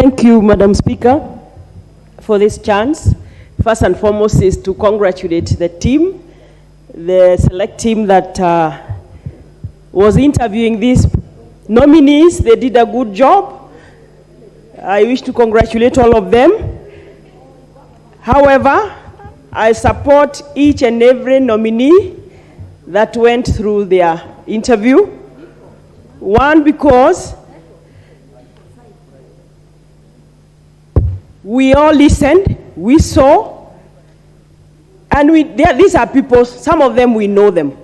Thank you, Madam Speaker, for this chance. First and foremost is to congratulate the team, the select team that was interviewing these nominees. They did a good job. I wish to congratulate all of them. However, I support each and every nominee that went through their interview. One, because we all listened, we saw, and these are people, some of them we know them,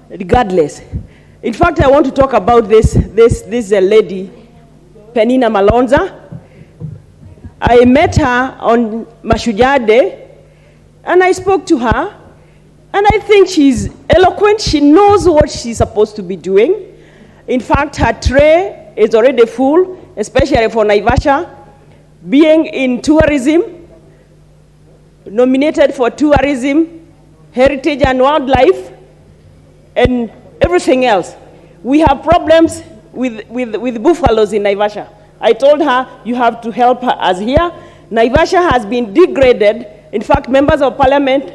regardless. In fact, I want to talk about this lady, Peninah Malonza. I met her on Mashujaa Day, and I spoke to her, and I think she's eloquent. She knows what she's supposed to be doing. In fact, her tray is already full, especially for Naivasha, being in tourism, nominated for tourism, heritage and wildlife, and everything else. We have problems with buffaloes in Naivasha. I told her, you have to help us here. Naivasha has been degraded. In fact, members of parliament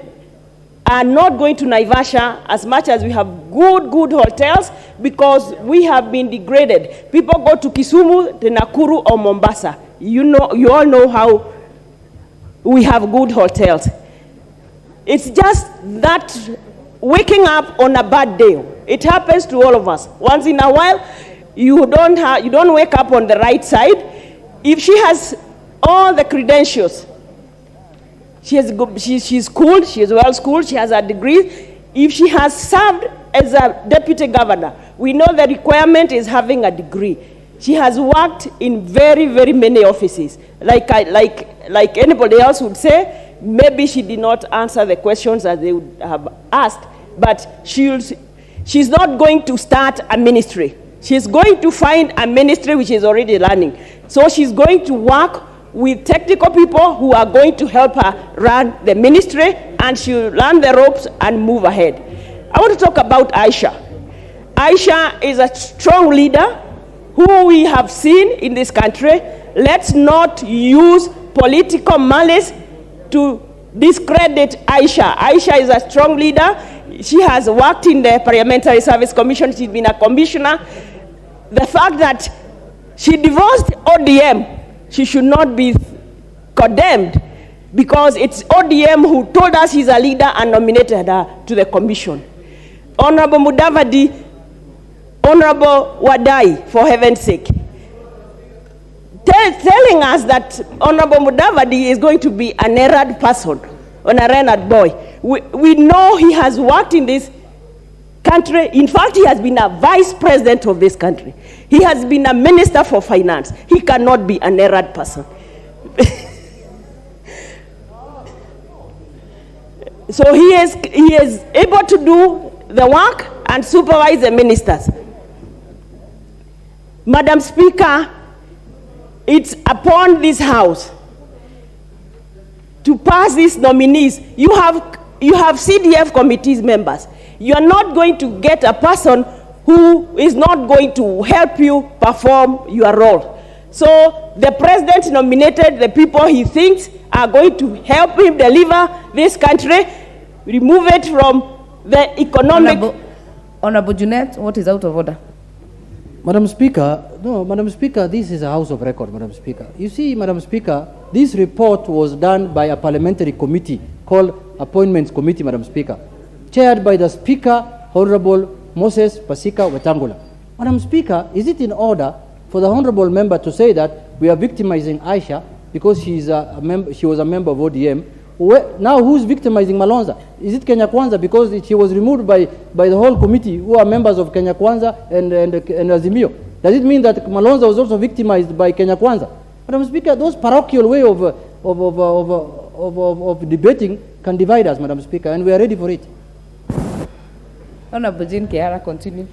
are not going to Naivasha as much as we have good hotels, because we have been degraded. People go to Kisumu, to Nakuru, or Mombasa. You all know how we have good hotels. It's just that waking up on a bad day. It happens to all of us. Once in a while, you don't wake up on the right side. If she has all the credentials, she's schooled, she is well schooled, she has a degree. If she has served as a deputy governor, we know the requirement is having a degree. She has worked in very many offices. Like anybody else would say, maybe she did not answer the questions that they would have asked, but she's not going to start a ministry. She's going to find a ministry which is already running. So she's going to work with technical people who are going to help her run the ministry, and she'll learn the ropes and move ahead. I want to talk about Aisha. Aisha is a strong leader who we have seen in this country. Let's not use political malice to discredit Aisha. Aisha is a strong leader. She has worked in the Parliamentary Service Commission. She's been a commissioner. The fact that she divorced ODM, she should not be condemned, because it's ODM who told us he's a leader and nominated her to the commission. Honorable Mudavadi, Honorable Wadai, for heaven's sake, telling us that Honorable Mudavadi is going to be an errand person, an errand boy. We know he has worked in this country. In fact, he has been a vice president of this country. He has been a minister for finance. He cannot be an errand person. So he is able to do the work and supervise the ministers. Madam Speaker, it's upon this House to pass these nominees. You have CDF committees members. You are not going to get a person who is not going to help you perform your role. So the president nominated the people he thinks are going to help him deliver this country, remove it from the economic... Honorable Junet, what is out of order? Madam Speaker, this is a House of Record, Madam Speaker. You see, Madam Speaker, this report was done by a parliamentary committee called Appointments Committee, Madam Speaker, chaired by the Speaker, Honorable Moses Pasika Wetangula. Madam Speaker, is it in order for the Honorable Member to say that we are victimizing Aisha because she was a member of ODM? Now who's victimizing Malonza? Is it Kenya Kwanza because she was removed by the whole committee who are members of Kenya Kwanza and Azimio? Does it mean that Malonza was also victimized by Kenya Kwanza? Madam Speaker, those parochial way of debating can divide us, Madam Speaker, and we are ready for it. Honorable Jayne Kihara, continue.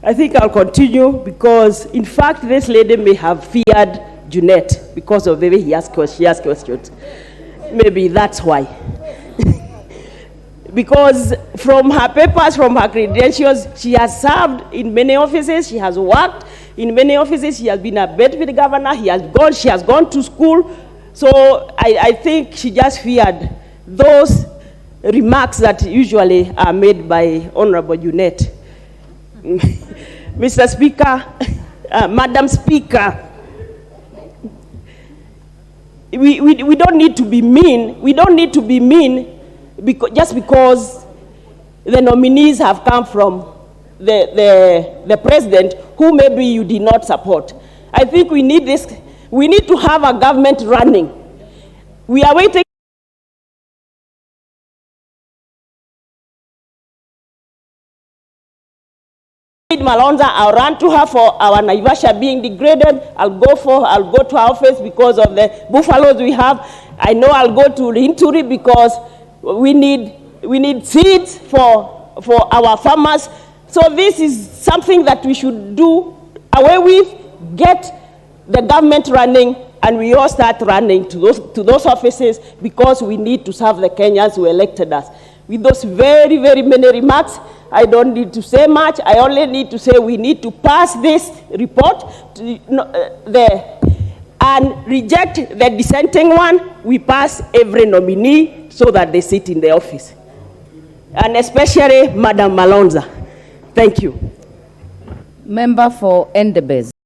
I think I'll continue because, in fact, this lady may have feared Junet because of the way she asked questions. Maybe that's why. because from her papers, from her credentials, she has served in many offices, she has worked in many offices, she has been a deputy governor, she has gone to school. So I think she just feared those remarks that usually are made by Honorable Junet. Mr. Speaker, Madam Speaker, we don't need to be mean. We don't need to be mean just because the nominees have come from the president who maybe you did not support. I think we need this. We need to have a government running. We are waiting. Malonza, I'll run to her for our Naivasha being degraded. I'll go to her office because of the buffaloes we have. I know I'll go to Rinturi because we need seeds for our farmers. So this is something that we should do away with, get the government running, and we all start running to those offices because we need to serve the Kenyans who elected us. With those very, very many remarks, I don't need to say much. I only need to say we need to pass this report and reject the dissenting one. We pass every nominee so that they sit in the office. And especially Madam Malonza. Thank you. Member for Endebess.